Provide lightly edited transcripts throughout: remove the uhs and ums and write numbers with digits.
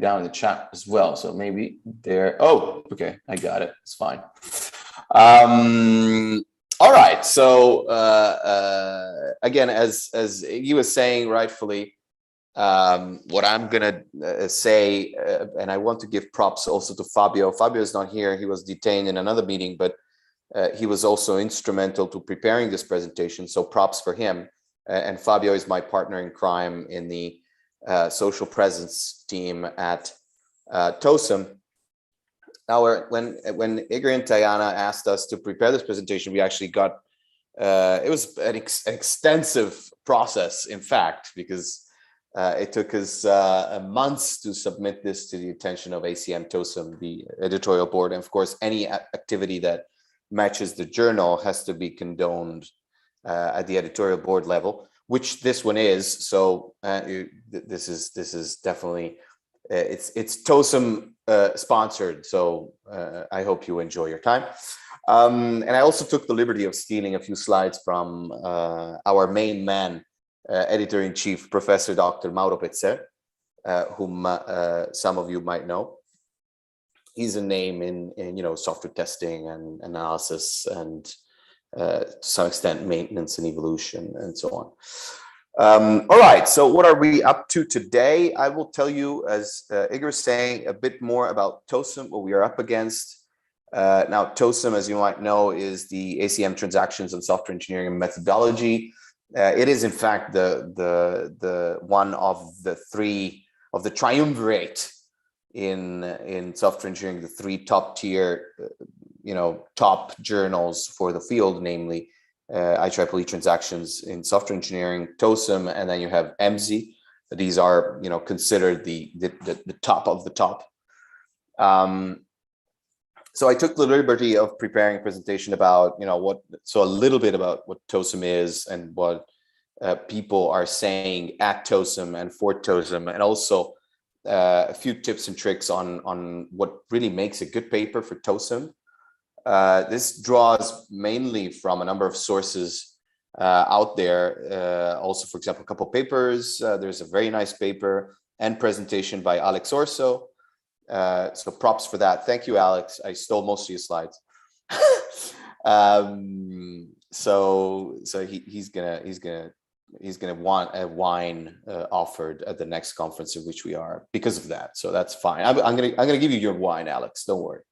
down in the chat as well. So maybe there. Oh, okay, I got it. It's fine. All right. So again, as he was saying rightfully, what I'm gonna say, and I want to give props also to Fabio. Fabio is not here; he was detained in another meeting, but he was also instrumental to preparing this presentation. So props for him. And Fabio is my partner in crime in the social presence team at TOSUM. Now, when Igor and Tayana asked us to prepare this presentation, we actually got it was an extensive process, in fact, because it took us months to submit this to the attention of ACM TOSUM, the editorial board. And of course, any activity that matches the journal has to be condoned at the editorial board level, which this one is. So this is definitely it's TOSUM sponsored. So I hope you enjoy your time. And I also took the liberty of stealing a few slides from our main man, editor-in-chief, Professor Dr. Mauro Pezzer, whom some of you might know. He's a name in software testing and analysis and to some extent maintenance and evolution and so on. All right, so what are we up to today? I will tell you, as Igor is saying, a bit more about TOSUM, what we are up against. Now, TOSUM, as you might know, is the ACM Transactions on Software Engineering and Methodology. It is, in fact, the one of the three of the triumvirate in software engineering, the three top tier, top journals for the field, namely IEEE Transactions in Software Engineering, TOSUM, and then you have EMSI. These are, considered the top of the top. So I took the liberty of preparing a presentation about, a little bit about what TOSUM is and what people are saying at TOSUM and for TOSUM, and also a few tips and tricks on what really makes a good paper for TOSUM. This draws mainly from a number of sources out there. Also, for example, a couple of papers. There's a very nice paper and presentation by Alex Orso. So props for that. Thank you, Alex. I stole most of your slides. So he's gonna want a wine offered at the next conference in which we are because of that. So that's fine. I'm gonna give you your wine, Alex. Don't worry.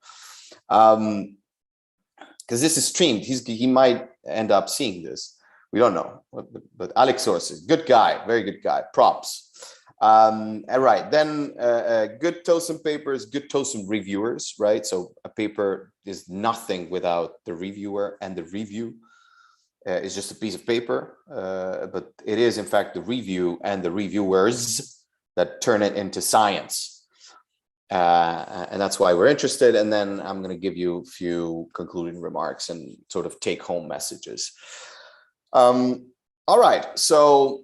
Because this is streamed. He might end up seeing this. We don't know. But Alex Orso, good guy, very good guy. Props. All right, then good TOSUM papers, good TOSUM reviewers, right? So a paper is nothing without the reviewer, and the review is just a piece of paper, but it is in fact the review and the reviewers that turn it into science. And that's why we're interested. And then I'm going to give you a few concluding remarks and sort of take home messages. All right, so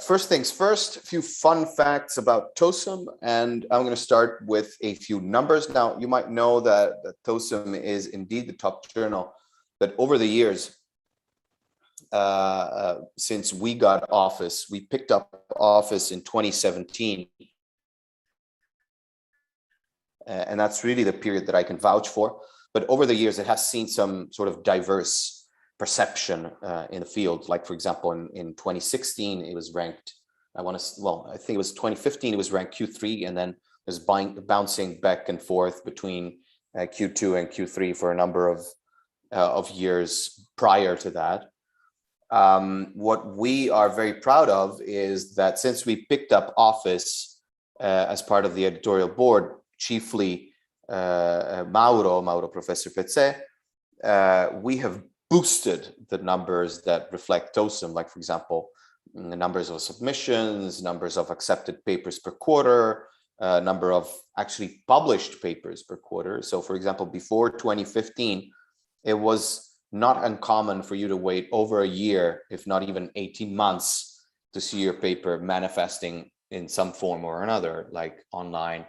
first things first, a few fun facts about TOSUM, and I'm going to start with a few numbers. Now, you might know that TOSUM is indeed the top journal, but over the years, since we got office, we picked up office in 2017. And that's really the period that I can vouch for. But over the years, it has seen some sort of diverse perception in the field. Like, for example, in 2016, it was ranked, I think it was 2015, it was ranked Q3, and then it was bouncing back and forth between Q2 and Q3 for a number of years prior to that. What we are very proud of is that since we picked up office as part of the editorial board, chiefly Mauro Professor Pezzer, we have boosted the numbers that reflect TOSUM, like, for example, the numbers of submissions, numbers of accepted papers per quarter, number of actually published papers per quarter. So, for example, before 2015, it was not uncommon for you to wait over a year, if not even 18 months, to see your paper manifesting in some form or another, like online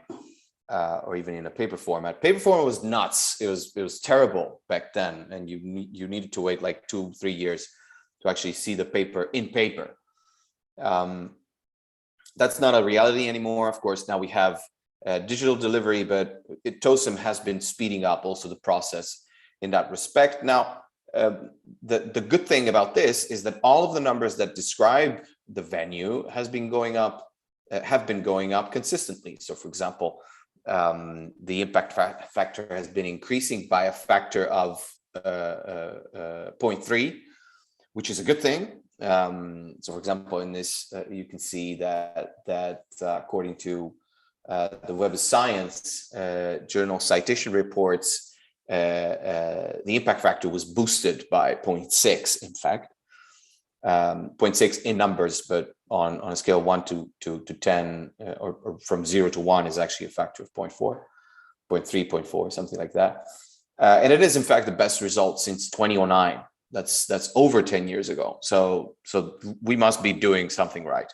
or even in a paper format. Paper format was nuts. It was terrible back then, and you needed to wait like 2-3 years to actually see the paper in paper. That's not a reality anymore. Of course, now we have digital delivery, but TOSIM has been speeding up also the process in that respect. Now, the good thing about this is that all of the numbers that describe the venue have been going up consistently. So, for example, the impact factor has been increasing by a factor of 0.3, which is a good thing. So, for example, in this, you can see that according to the Web of Science journal citation reports, the impact factor was boosted by 0.6, in fact. 0.6 in numbers, but on a scale of 1 to 10, or from 0 to 1 is actually a factor of 0.4, 0.3, 0.4, something like that. And it is, in fact, the best result since 2009. That's over 10 years ago. So we must be doing something right.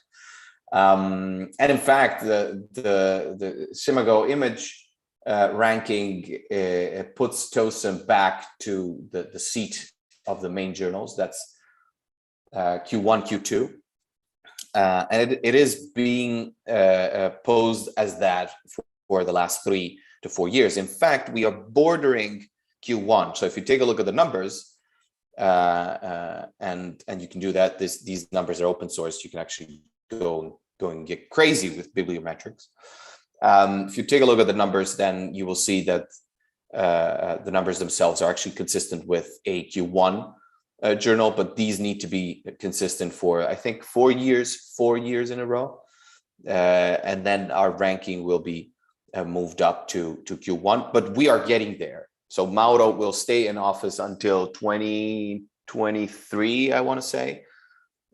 And in fact, the Simago image ranking puts TOSIM back to the seat of the main journals. That's Q1, Q2. And it is being posed as that for the last 3 to 4 years. In fact, we are bordering Q1. So if you take a look at the numbers, and you can do that. These numbers are open source. You can actually go and get crazy with bibliometrics. If you take a look at the numbers, then you will see that the numbers themselves are actually consistent with a Q1 journal, but these need to be consistent for, I think, 4 years in a row. And then our ranking will be moved up to Q1, but we are getting there. So Mauro will stay in office until 2023, I want to say.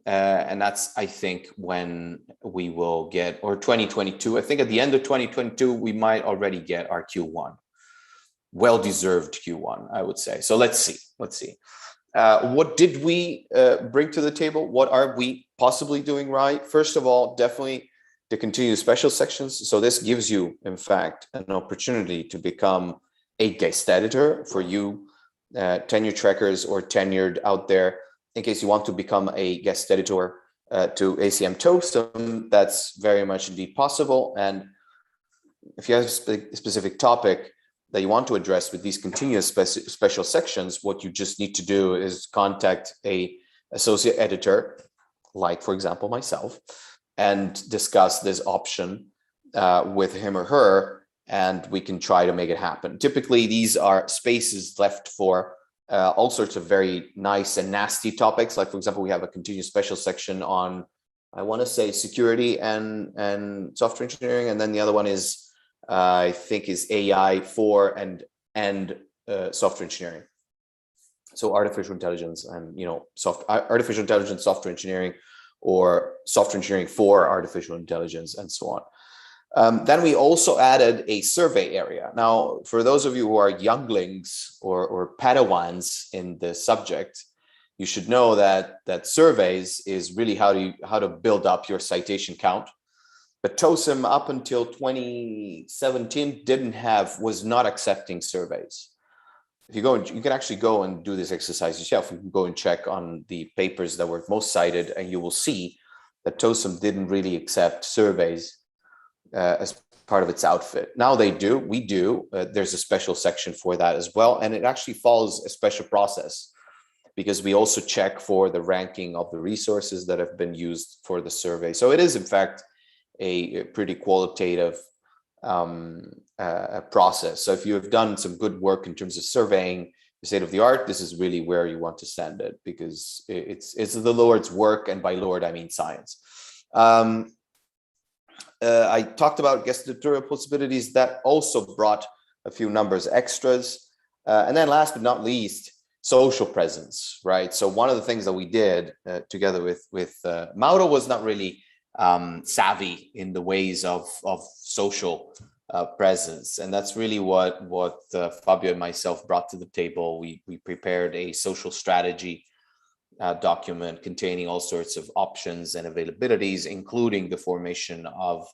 And that's, I think, when we will get, or 2022. I think at the end of 2022, we might already get our Q1. Well-deserved Q1, I would say. So let's see. What did we bring to the table? What are we possibly doing right? First of all, definitely to continue special sections. So this gives you, in fact, an opportunity to become a guest editor for you tenure trackers or tenured out there. In case you want to become a guest editor to ACM TOSIM, that's very much indeed possible. And if you have a specific topic that you want to address with these continuous special sections, what you just need to do is contact a associate editor, like, for example, myself, and discuss this option with him or her, and we can try to make it happen. Typically, these are spaces left for all sorts of very nice and nasty topics. Like, for example, we have a continuous special section on, I want to say, security and software engineering, and then the other one is, I think, is AI for and software engineering. So artificial intelligence and artificial intelligence, software engineering, or software engineering for artificial intelligence, and so on. Then we also added a survey area. Now, for those of you who are younglings or Padawans in the subject, you should know that surveys is really how to build up your citation count. But TOSIM up until 2017 was not accepting surveys. If you go, you can actually go and do this exercise yourself. You can go and check on the papers that were most cited, and you will see that TOSIM didn't really accept surveys as part of its outfit. Now they do. We do. There's a special section for that as well, and it actually follows a special process because we also check for the ranking of the resources that have been used for the survey. So it is, in fact, a pretty qualitative process. So if you have done some good work in terms of surveying the state of the art, this is really where you want to send it, because it's the Lord's work, and by Lord I mean science. I talked about guest editorial possibilities. That also brought a few numbers extras, and then last but not least, social presence, right? So one of the things that we did together with Mauro was not really savvy in the ways of social presence, and that's really what Fabio and myself brought to the table. We prepared a social strategy document containing all sorts of options and availabilities, including the formation of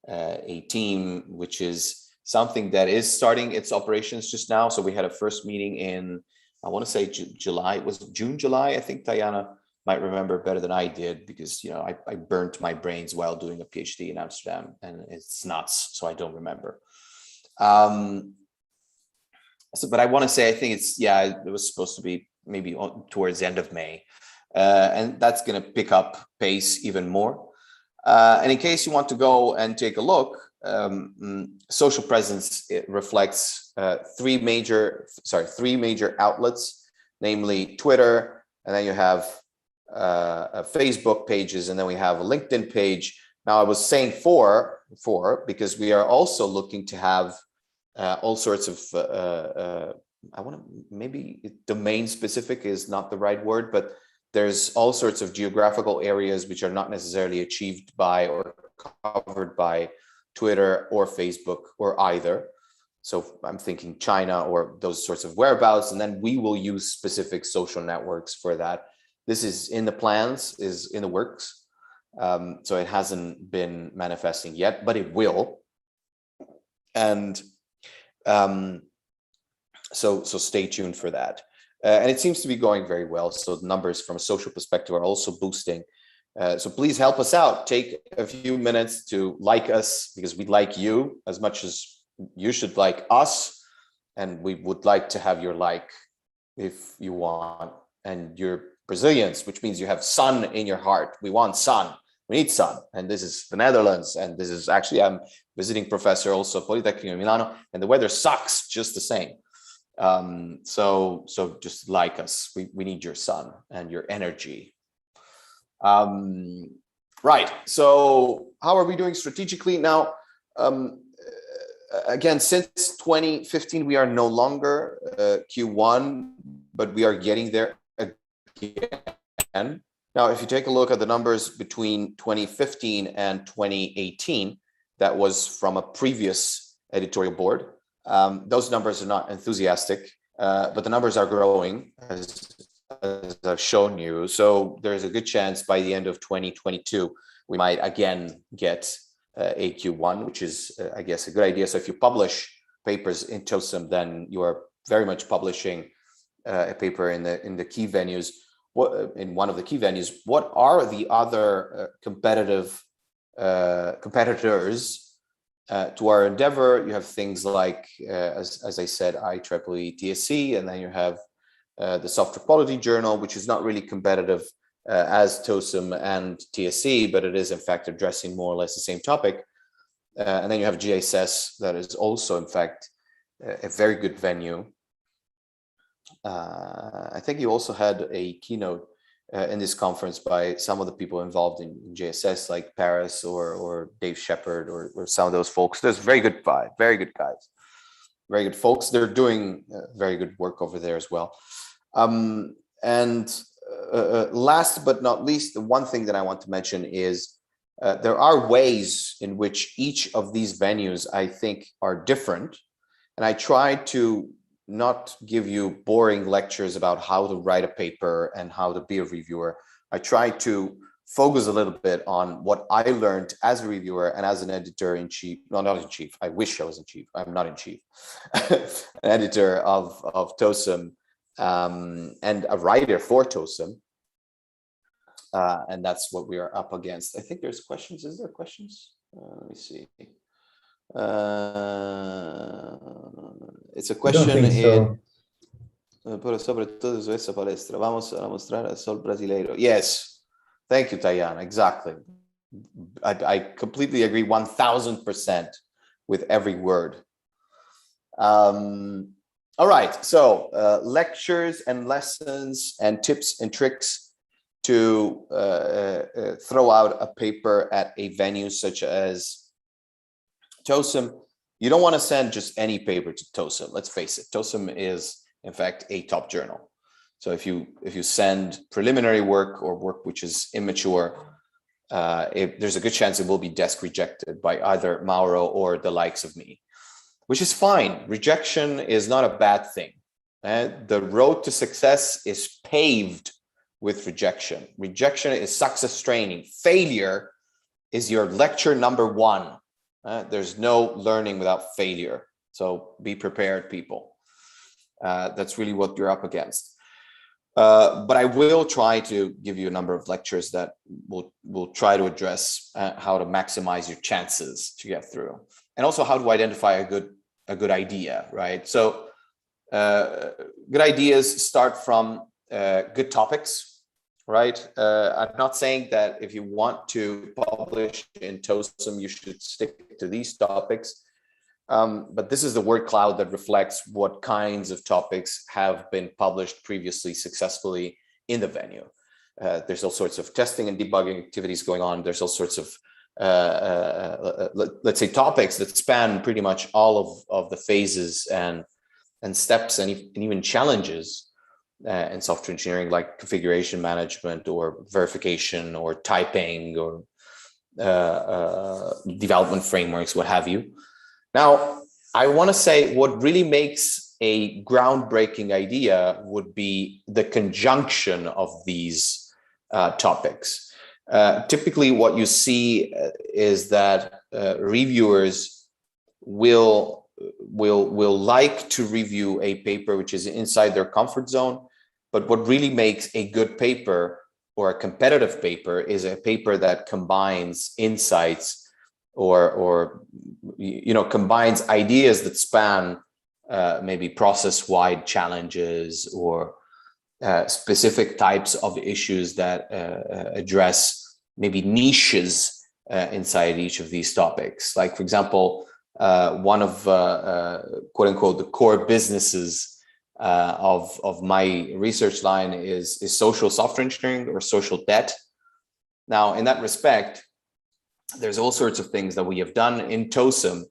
a team, which is something that is starting its operations just now. So we had a first meeting in, I want to say July. It was June, July. I think Diana might remember better than I did, because I burnt my brains while doing a PhD in Amsterdam, and it's nuts, so I don't remember. But I want to say, I think it was supposed to be maybe towards the end of May, and that's going to pick up pace even more. And in case you want to go and take a look, social presence, it reflects three major outlets, namely Twitter, and then you have Facebook pages, and then we have a LinkedIn page. Now, I was saying four because we are also looking to have all sorts of I want to, maybe domain specific is not the right word, but there's all sorts of geographical areas which are not necessarily achieved by or covered by Twitter or Facebook or either. So I'm thinking China or those sorts of whereabouts, and then we will use specific social networks for that. This is in the plans, is in the works. So it hasn't been manifesting yet, but it will. And so stay tuned for that. And it seems to be going very well. So the numbers from a social perspective are also boosting. So please help us out. Take a few minutes to like us, because we like you as much as you should like us. And we would like to have your like if you want. And you're Brazilians, which means you have sun in your heart. We want sun. We need sun. And this is the Netherlands. And this is actually, I'm visiting professor also at Politecnico in Milano, and the weather sucks just the same. So just like us, we need your sun and your energy. Right. So how are we doing strategically now? Again, since 2015, we are no longer Q1, but we are getting there again. Now, if you take a look at the numbers between 2015 and 2018, that was from a previous editorial board. Those numbers are not enthusiastic, but the numbers are growing, as I've shown you. So there's a good chance by the end of 2022, we might again get a Q1, which is, I guess, a good idea. So if you publish papers in TOSEM, then you are very much publishing a paper in the key venues. In one of the key venues, what are the other competitors to our endeavor? You have things like, as I said, IEEE TSC, and then you have the Software Quality Journal, which is not really competitive as TOSEM and TSC, but it is in fact addressing more or less the same topic. And then you have GSS, that is also in fact a very good venue. I think you also had a keynote in this conference by some of the people involved in JSS, like Paris or Dave Shepard or some of those folks. There's very good guys, very good folks. They're doing very good work over there as well. Last but not least, the one thing that I want to mention is there are ways in which each of these venues, I think, are different. And I try to not give you boring lectures about how to write a paper and how to be a reviewer. I try to focus a little bit on what I learned as a reviewer and as an editor-in-chief. No, not in chief. I wish I was in chief. I'm not in chief. An editor of TOSEM and a writer for TOSEM. And that's what we are up against. I think there's questions. Is there questions? Let me see. It's a question in sobre todo essa palestra. Vamos a mostrar el sol brasileiro. Yes, thank you, Tayan. Exactly. I completely agree 1000% with every word. All right, so lectures and lessons and tips and tricks to throw out a paper at a venue such as TOSEM. You don't want to send just any paper to TOSEM. Let's face it, TOSEM is in fact a top journal. So if you send preliminary work or work which is immature, there's a good chance it will be desk rejected by either Mauro or the likes of me, which is fine. Rejection is not a bad thing. The road to success is paved with rejection. Rejection is success training. Failure is your lecture number one. There's no learning without failure. So be prepared, people. That's really what you're up against. But I will try to give you a number of lectures that will try to address how to maximize your chances to get through, and also how to identify a good idea, right? So good ideas start from good topics, right? I'm not saying that if you want to publish in TOSM, you should stick to these topics. But this is the word cloud that reflects what kinds of topics have been published previously successfully in the venue. There's all sorts of testing and debugging activities going on. There's all sorts of, let's say, topics that span pretty much all of the phases and steps and even challenges in software engineering, like configuration management or verification or typing or development frameworks, what have you. Now, I want to say what really makes a groundbreaking idea would be the conjunction of these topics. Typically, what you see is that reviewers will like to review a paper which is inside their comfort zone, but what really makes a good paper or a competitive paper is a paper that combines insights or combines ideas that span maybe process-wide challenges or specific types of issues that address maybe niches inside each of these topics. Like, for example, one of quote unquote the core businesses of my research line is social software engineering or social debt. Now, in that respect, there's all sorts of things that we have done in TOSM.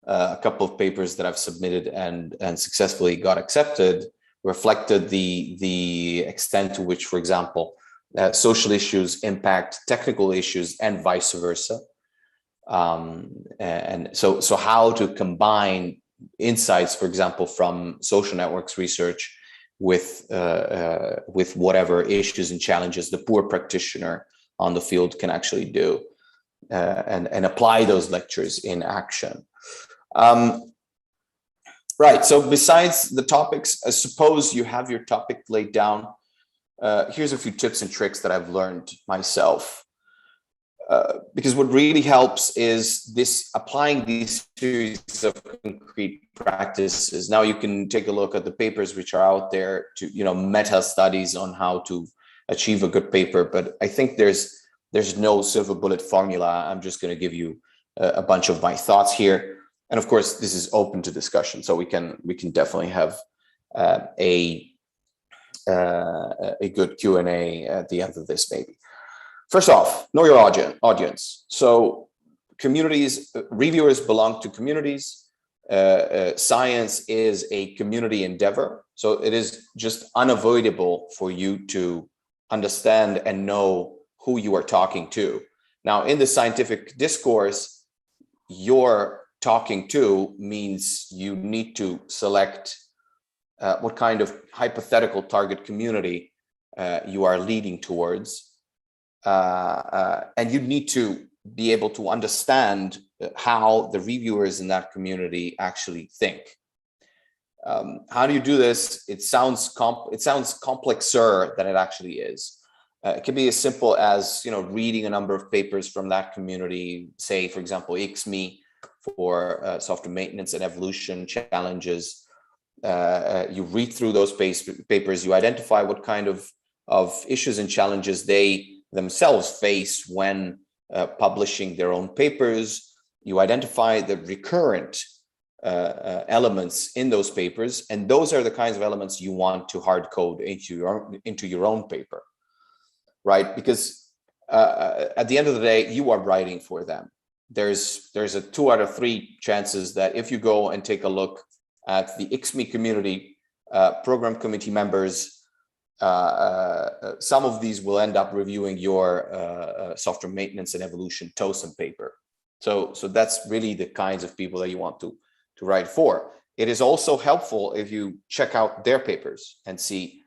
A couple of papers that I've submitted and successfully got accepted reflected the extent to which, for example, social issues impact technical issues and vice versa. And so how to combine insights, for example, from social networks research with whatever issues and challenges the poor practitioner on the field can actually do. And apply those lectures in action. Right, so besides the topics, suppose you have your topic laid down. Here's a few tips and tricks that I've learned myself. Because what really helps is applying these series of concrete practices. Now you can take a look at the papers which are out there to, meta studies on how to achieve a good paper, but I think there's no silver bullet formula. I'm just going to give you a bunch of my thoughts here, and of course, this is open to discussion. So we can definitely have a good Q&A at the end of this, maybe. First off, know your audience. So communities, reviewers belong to communities. Science is a community endeavor, so it is just unavoidable for you to understand and know who you are talking to. Now, in the scientific discourse, you're talking to means you need to select what kind of hypothetical target community you are leading towards. And you need to be able to understand how the reviewers in that community actually think. How do you do this? It sounds complexer than it actually is. It can be as simple as reading a number of papers from that community, say, for example, ICME for software maintenance and evolution challenges. You read through those papers, you identify what kind of issues and challenges they themselves face when publishing their own papers. You identify the recurrent elements in those papers, and those are the kinds of elements you want to hard code into your own paper. Right, because at the end of the day, you are writing for them. There's a 2 out of 3 chances that if you go and take a look at the ICME community program committee members, some of these will end up reviewing your software maintenance and evolution TOSM paper. So that's really the kinds of people that you want to write for. It is also helpful if you check out their papers and see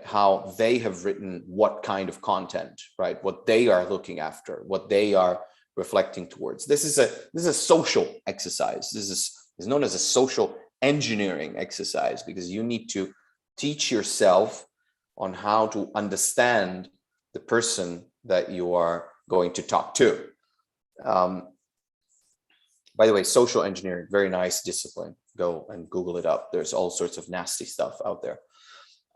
how they have written what kind of content, right? What they are looking after, what they are reflecting towards. This is a social exercise. This is known as a social engineering exercise, because you need to teach yourself on how to understand the person that you are going to talk to. By the way, social engineering, very nice discipline. Go and Google it up. There's all sorts of nasty stuff out there.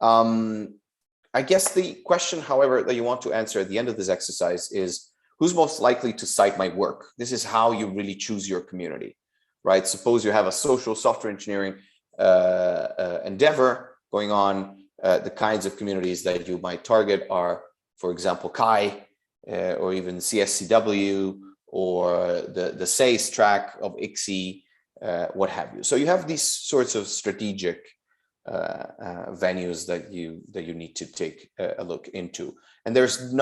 I guess the question, however, that you want to answer at the end of this exercise is, who's most likely to cite my work? This is how you really choose your community, right? Suppose you have a social software engineering endeavor going on. The kinds of communities that you might target are, for example, Kai, or even CSCW, or the SACE track of ICSI, what have you. So you have these sorts of strategic venues that you need to take a look into. And there's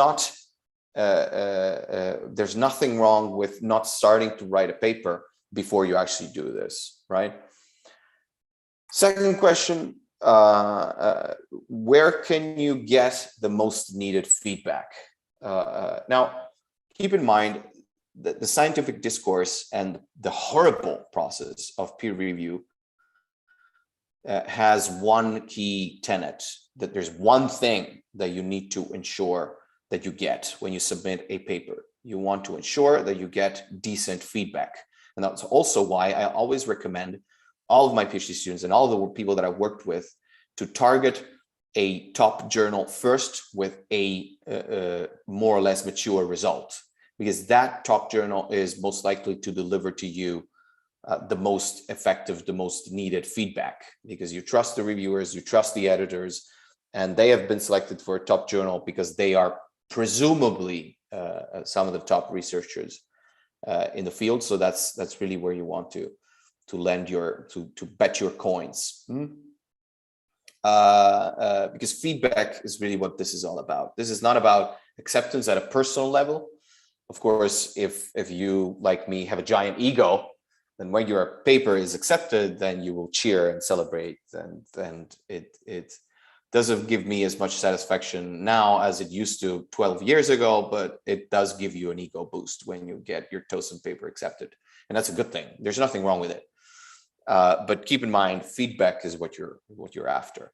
nothing wrong with not starting to write a paper before you actually do this, right? Second question, where can you get the most needed feedback? Now, keep in mind that the scientific discourse and the horrible process of peer review has one key tenet, that there's one thing that you need to ensure that you get when you submit a paper. You want to ensure that you get decent feedback. And that's also why I always recommend all of my PhD students and all the people that I've worked with to target a top journal first with a more or less mature result, because that top journal is most likely to deliver to you the most effective, the most needed feedback, because you trust the reviewers, you trust the editors, and they have been selected for a top journal because they are presumably some of the top researchers in the field. So that's really where you want to lend to bet your coins. Because feedback is really what this is all about. This is not about acceptance at a personal level. Of course, if you, like me, have a giant ego, then when your paper is accepted, then you will cheer and celebrate, and it doesn't give me as much satisfaction now as it used to 12 years ago, but it does give you an ego boost when you get your TOSM paper accepted, and that's a good thing. There's nothing wrong with it. But keep in mind, feedback is what you're after.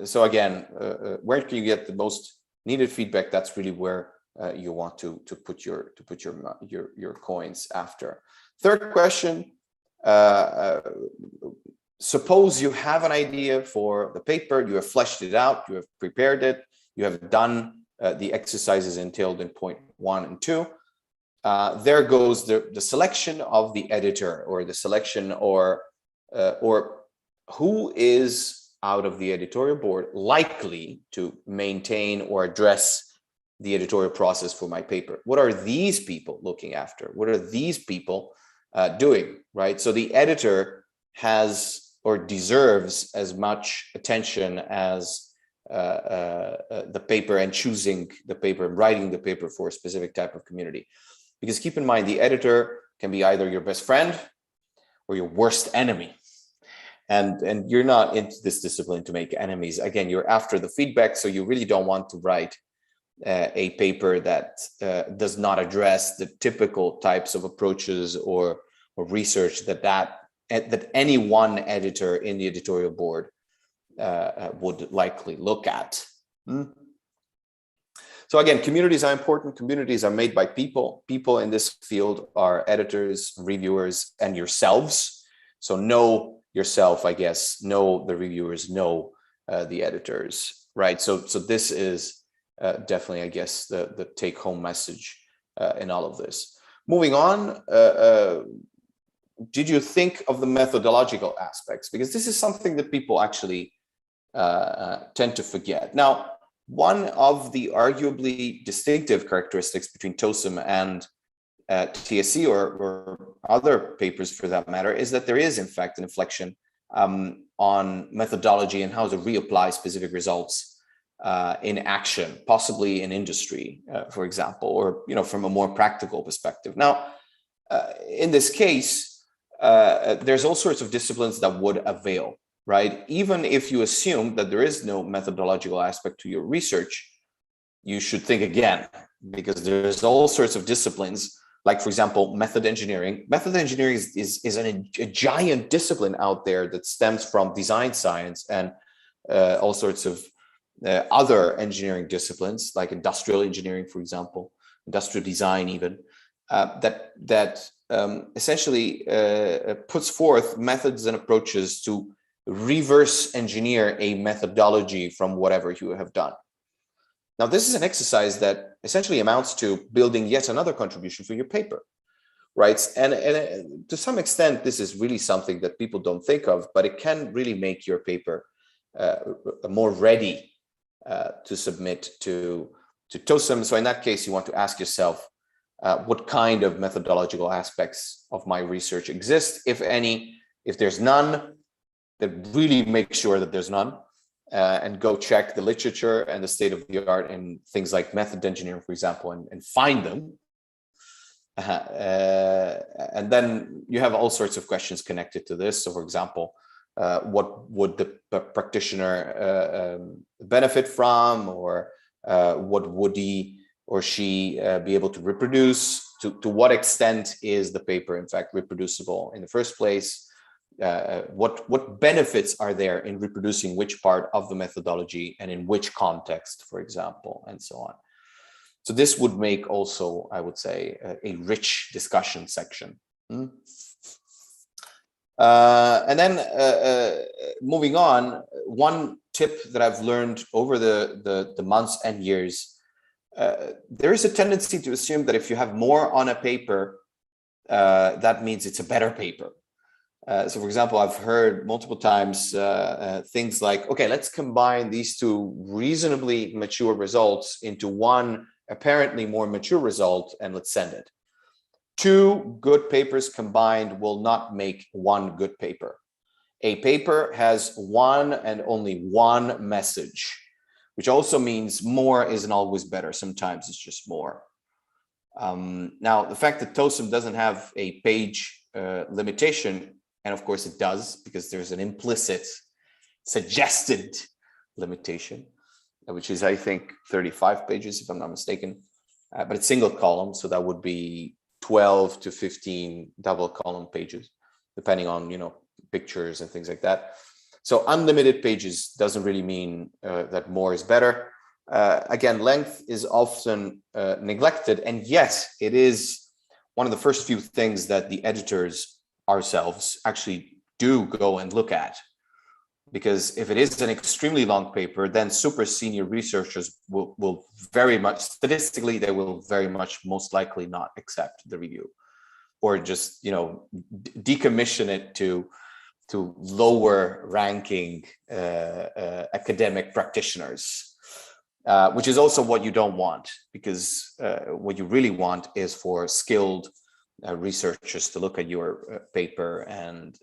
So again, where can you get the most needed feedback? That's really where you want to put your coins after. Third question: suppose you have an idea for the paper, you have fleshed it out, you have prepared it, you have done the exercises entailed in point 1 and 2. There goes the selection of the editor, or the selection or who is out of the editorial board likely to maintain or address the editorial process for my paper. What are these people looking after? What are these people doing, right? So the editor has or deserves as much attention as the paper, and choosing the paper and writing the paper for a specific type of community. Because keep in mind, the editor can be either your best friend or your worst enemy. And you're not into this discipline to make enemies. Again, you're after the feedback, so you really don't want to write a paper that does not address the typical types of approaches or research that any one editor in the editorial board would likely look at. So again, communities are important. Communities are made by people. People in this field are editors, reviewers, and yourselves. So know yourself, I guess, know the reviewers, know the editors, right? So this is definitely, I guess, the take-home message in all of this. Moving on, did you think of the methodological aspects? Because this is something that people actually tend to forget. Now, one of the arguably distinctive characteristics between TOSM and TSC or other papers for that matter is that there is in fact an inflection on methodology and how to reapply specific results in action, possibly in industry, for example, or from a more practical perspective. Now, in this case, there's all sorts of disciplines that would avail, right? Even if you assume that there is no methodological aspect to your research, you should think again, because there's all sorts of disciplines like, for example, method engineering. Method engineering is a giant discipline out there that stems from design science and all sorts of other engineering disciplines, like industrial engineering, for example, industrial design even, that essentially puts forth methods and approaches to reverse engineer a methodology from whatever you have done. Now, this is an exercise that essentially amounts to building yet another contribution for your paper, right? And to some extent, this is really something that people don't think of, but it can really make your paper more ready to submit to TOSM. So in that case, you want to ask yourself, what kind of methodological aspects of my research exist, if any? If there's none, then really make sure that there's none, and go check the literature and the state of the art in things like method engineering, for example, and find them. And then you have all sorts of questions connected to this. So, for example, what would the practitioner benefit from, or what would he or she be able to reproduce? To what extent is the paper, in fact, reproducible in the first place? What benefits are there in reproducing which part of the methodology and in which context, for example, and so on. So this would make also, I would say, a rich discussion section. And then moving on, one tip that I've learned over the months and years, there is a tendency to assume that if you have more on a paper, that means it's a better paper. So, for example, I've heard multiple times things like, okay, let's combine these two reasonably mature results into one apparently more mature result, and let's send it. Two good papers combined will not make one good paper. A paper has one and only one message, which also means more isn't always better. Sometimes it's just more. Now, the fact that TOSM doesn't have a page limitation, and of course it does, because there's an implicit suggested limitation, which is, I think, 35 pages, if I'm not mistaken, but it's single column. So that would be 12 to 15 double column pages, depending on, pictures and things like that. So unlimited pages doesn't really mean that more is better. Again, length is often neglected, and yet it is one of the first few things that the editors ourselves actually do go and look at. Because if it is an extremely long paper, then super senior researchers will very much, statistically, they will very much most likely not accept the review, or just, decommission it to lower ranking academic practitioners, which is also what you don't want, because what you really want is for skilled researchers to look at your paper and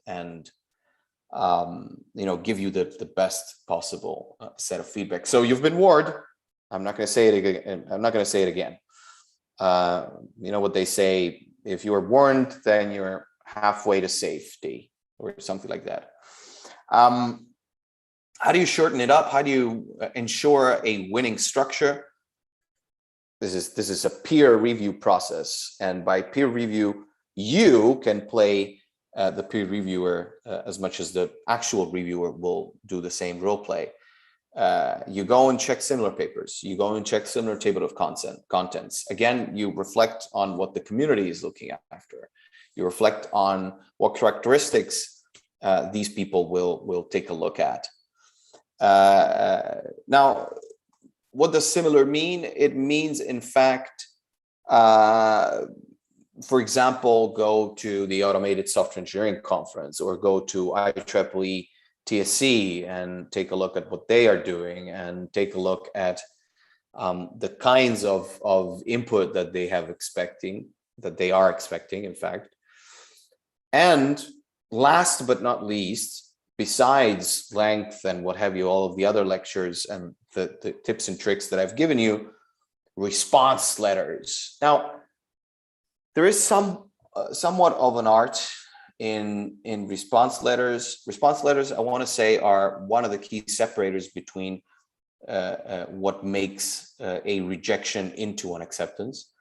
give you the best possible set of feedback. So you've been warned. I'm not going to say it again. I'm not going to say it again. You know what they say: if you are warned, then you're halfway to safety, or something like that. How do you shorten it up? How do you ensure a winning structure? This is a peer review process, and by peer review, you can play the peer reviewer as much as the actual reviewer will do the same role play. You go and check similar papers. You go and check similar table of contents. Again, you reflect on what the community is looking after. You reflect on what characteristics these people will take a look at. Now, what does similar mean? It means, in fact, for example, go to the Automated Software Engineering Conference, or go to IEEE TSC and take a look at what they are doing, and take a look at the kinds of input that they are expecting, in fact. And last but not least, besides length and what have you, all of the other lectures and the tips and tricks that I've given you, response letters. Now, there is somewhat of an art in response letters. Response letters, I want to say, are one of the key separators between what makes a rejection into an acceptance.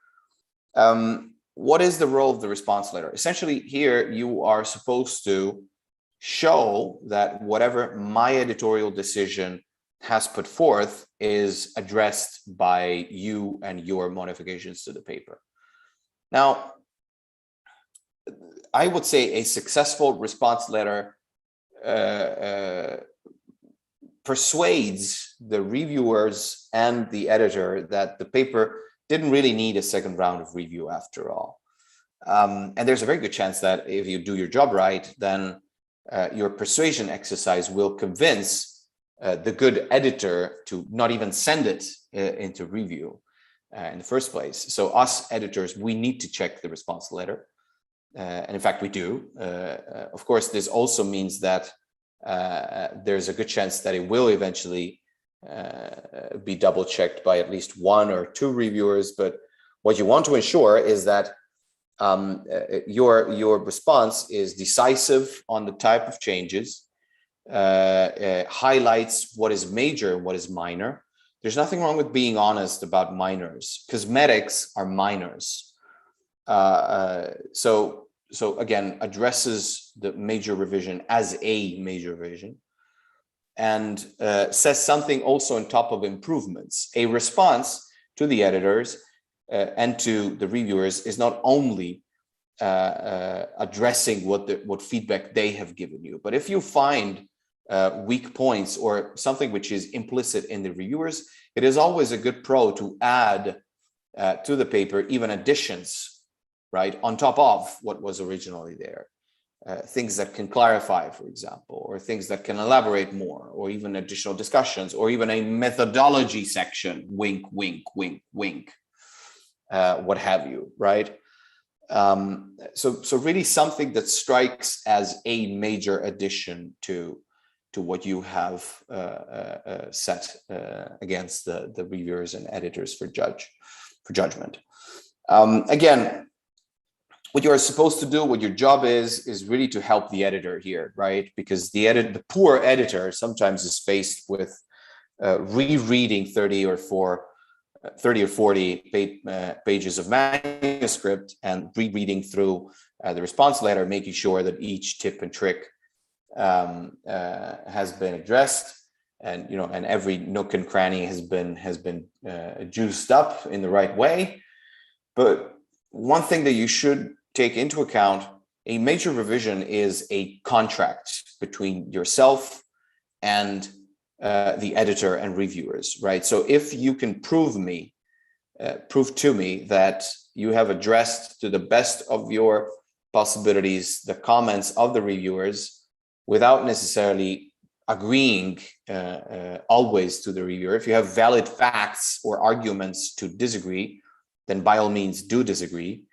what is the role of the response letter? Essentially, here you are supposed to show that whatever my editorial decision has put forth is addressed by you and your modifications to the paper. Now, I would say a successful response letter persuades the reviewers and the editor that the paper didn't really need a second round of review after all. And there's a very good chance that if you do your job right, then your persuasion exercise will convince the good editor to not even send it into review in the first place. So us editors, we need to check the response letter. And in fact, we do. Of course, this also means that there's a good chance that it will eventually be double checked by at least one or two reviewers. But what you want to ensure is that your response is decisive on the type of changes, highlights what is major and what is minor. There's nothing wrong with being honest about minors. Cosmetics are minors. So again, addresses the major revision as a major revision, and says something also on top of improvements. A response to the editors and to the reviewers is not only addressing what feedback they have given you, but if you find weak points or something which is implicit in the reviewers, it is always a good pro to add to the paper even additions, right, on top of what was originally there. Things that can clarify, for example, or things that can elaborate more, or even additional discussions, or even a methodology section, wink, wink, wink, wink, what have you, right? So really something that strikes as a major addition to what you have set against the reviewers and editors for judgment. Again, what you are supposed to do, what your job is really to help the editor here, right? Because the poor editor sometimes is faced with rereading 30 or 40 pages of manuscript and rereading through the response letter, making sure that each tip and trick has been addressed, and and every nook and cranny has been juiced up in the right way. But one thing that you should take into account, a major revision is a contract between yourself and the editor and reviewers, right? So if you can prove to me that you have addressed to the best of your possibilities the comments of the reviewers without necessarily agreeing always to the reviewer, if you have valid facts or arguments to disagree, then by all means do disagree.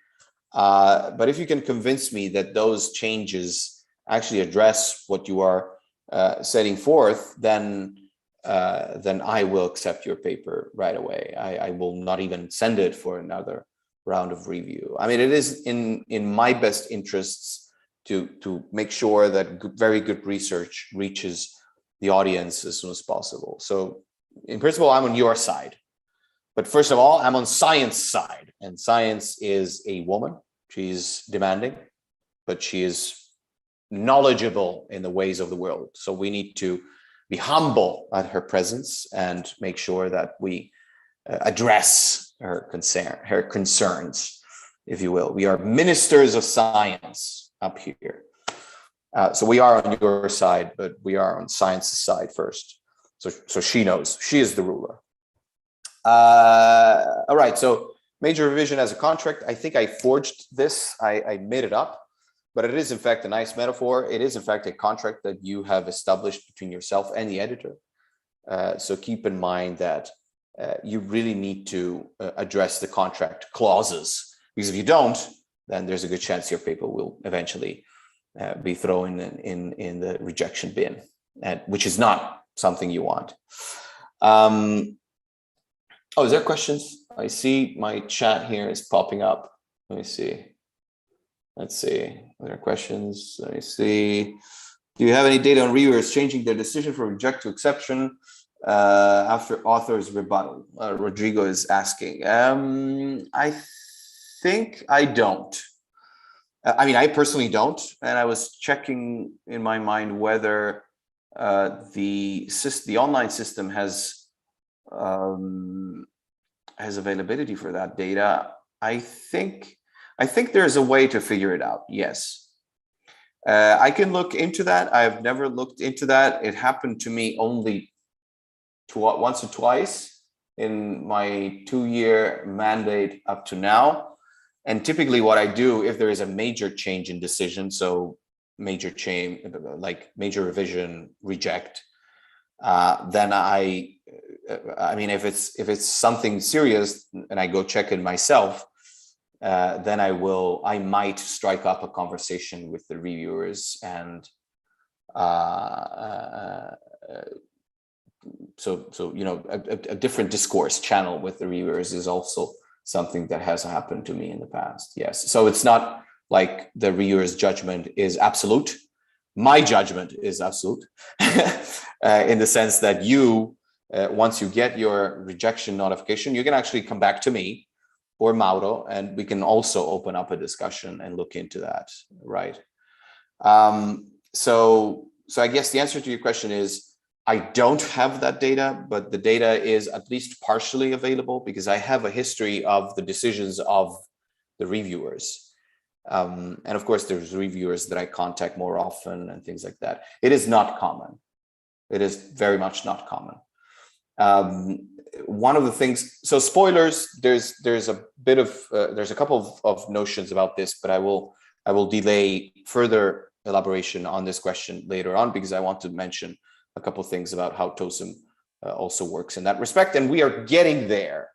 But if you can convince me that those changes actually address what you are setting forth, then I will accept your paper right away. I will not even send it for another round of review. I mean, it is in my best interests to make sure that very good research reaches the audience as soon as possible. So in principle, I'm on your side. But first of all, I'm on science side, and science is a woman. She's demanding, but she is knowledgeable in the ways of the world. So we need to be humble at her presence and make sure that we address her concerns, if you will. We are ministers of science up here. So we are on your side, but we are on science's side first. So she knows. She is the ruler. All right, so major revision as a contract. I think I forged this. I made it up, but it is in fact a nice metaphor. It is in fact a contract that you have established between yourself and the editor. So keep in mind that you really need to address the contract clauses, because if you don't, then there's a good chance your paper will eventually be thrown in the rejection bin, which is not something you want. Oh, is there questions? I see my chat here is popping up. Let me see. Let's see. Are there questions? Let me see. Do you have any data on reviewers changing their decision from reject to exception after author's rebuttal? Rodrigo is asking. I think I don't. I mean, I personally don't, and I was checking in my mind whether the online system has availability for that data. I think there's a way to figure it out. Yes, I can look into that. I've never looked into that. It happened to me only once or twice in my 2-year mandate up to now. And typically what I do, if there is a major change in decision, so major change, like major revision, reject, then I mean, if it's something serious and I go check it myself, then I might strike up a conversation with the reviewers, and so you know, a different discourse channel with the reviewers is also something that has happened to me in the past. Yes, so it's not like the reviewer's judgment is absolute. My judgment is absolute, in the sense that you, once you get your rejection notification, you can actually come back to me or Mauro, and we can also open up a discussion and look into that, right? So I guess the answer to your question is, I don't have that data, but the data is at least partially available because I have a history of the decisions of the reviewers. And of course, there's reviewers that I contact more often and things like that. It is not common. It is very much not common. One of the things, so spoilers, there's a bit of, there's a couple of notions about this, but I will delay further elaboration on this question later on, because I want to mention a couple of things about how TOSM also works in that respect. And we are getting there,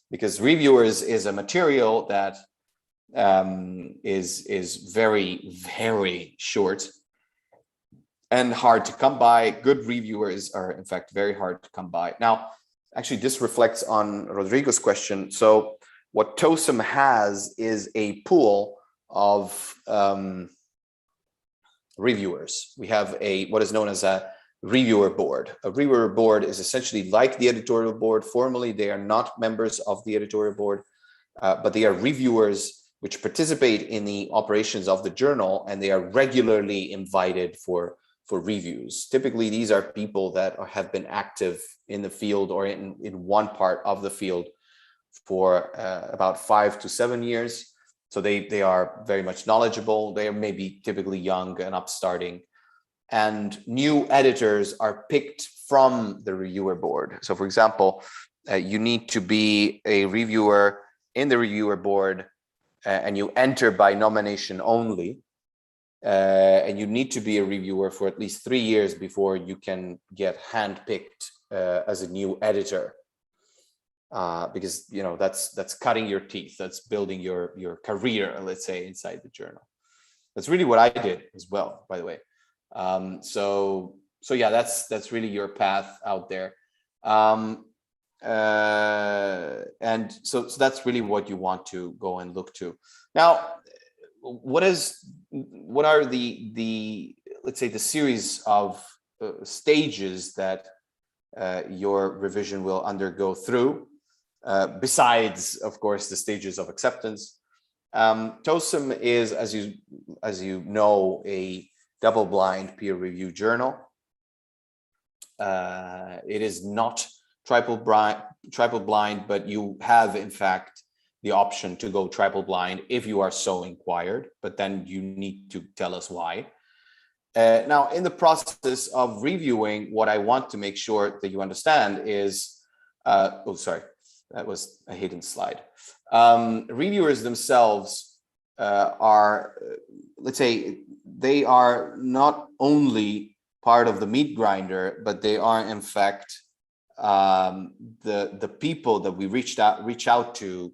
because reviewers is a material that is very, very short and hard to come by. Good reviewers are, in fact, very hard to come by. Now, actually, this reflects on Rodrigo's question. So what TOSM has is a pool of reviewers. We have what is known as a reviewer board. A reviewer board is essentially like the editorial board. Formally, they are not members of the editorial board, but they are reviewers which participate in the operations of the journal, and they are regularly invited for reviews. Typically, these are people that have been active in the field or in one part of the field for about 5 to 7 years. So they are very much knowledgeable. They are maybe typically young and upstarting. And new editors are picked from the reviewer board. So for example, you need to be a reviewer in the reviewer board, and you enter by nomination only. And you need to be a reviewer for at least 3 years before you can get handpicked as a new editor. Because, you know, that's cutting your teeth, that's building your career, let's say, inside the journal. That's really what I did as well, by the way. So yeah, that's really your path out there. And so that's really what you want to go and look to. Now, what are the let's say the series of stages that your revision will undergo through, besides, of course, the stages of acceptance? TOSM is, as you know, a double-blind peer-reviewed journal. It is not triple blind, but you have, in fact, the option to go triple blind if you are so inquired, but then you need to tell us why. Now, in the process of reviewing, what I want to make sure that you understand is, oh, sorry, that was a hidden slide. Reviewers themselves are, let's say, they are not only part of the meat grinder, but they are, in fact, the people that we reach out to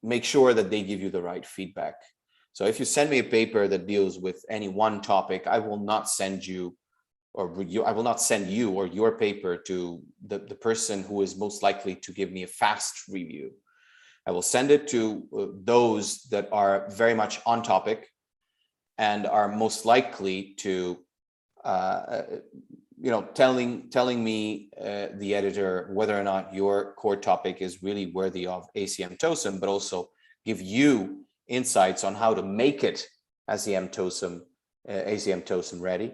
make sure that they give you the right feedback. So if you send me a paper that deals with any one topic, I will not send you or your paper to the person who is most likely to give me a fast review. I will send it to those that are very much on topic and are most likely to telling me, the editor, whether or not your core topic is really worthy of ACM TOSM, but also give you insights on how to make it ACM TOSM ready.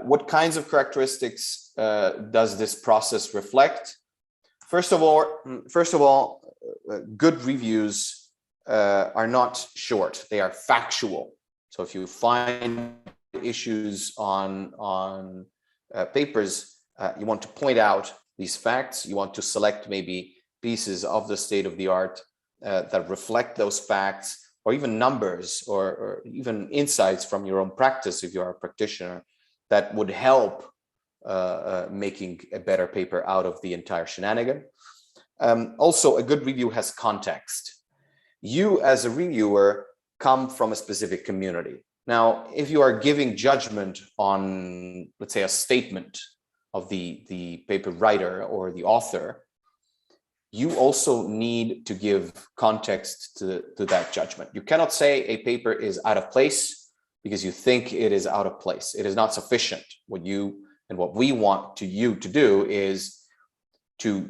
What kinds of characteristics does this process reflect? First of all, good reviews are not short; they are factual. So if you find issues on papers, you want to point out these facts. You want to select maybe pieces of the state of the art that reflect those facts, or even numbers, or even insights from your own practice if you're a practitioner, that would help making a better paper out of the entire shenanigan. Also, a good review has context. You as a reviewer come from a specific community. Now, if you are giving judgment on, let's say, a statement of the paper writer or the author, you also need to give context to that judgment. You cannot say a paper is out of place because you think it is out of place. It is not sufficient. What we want you to do is to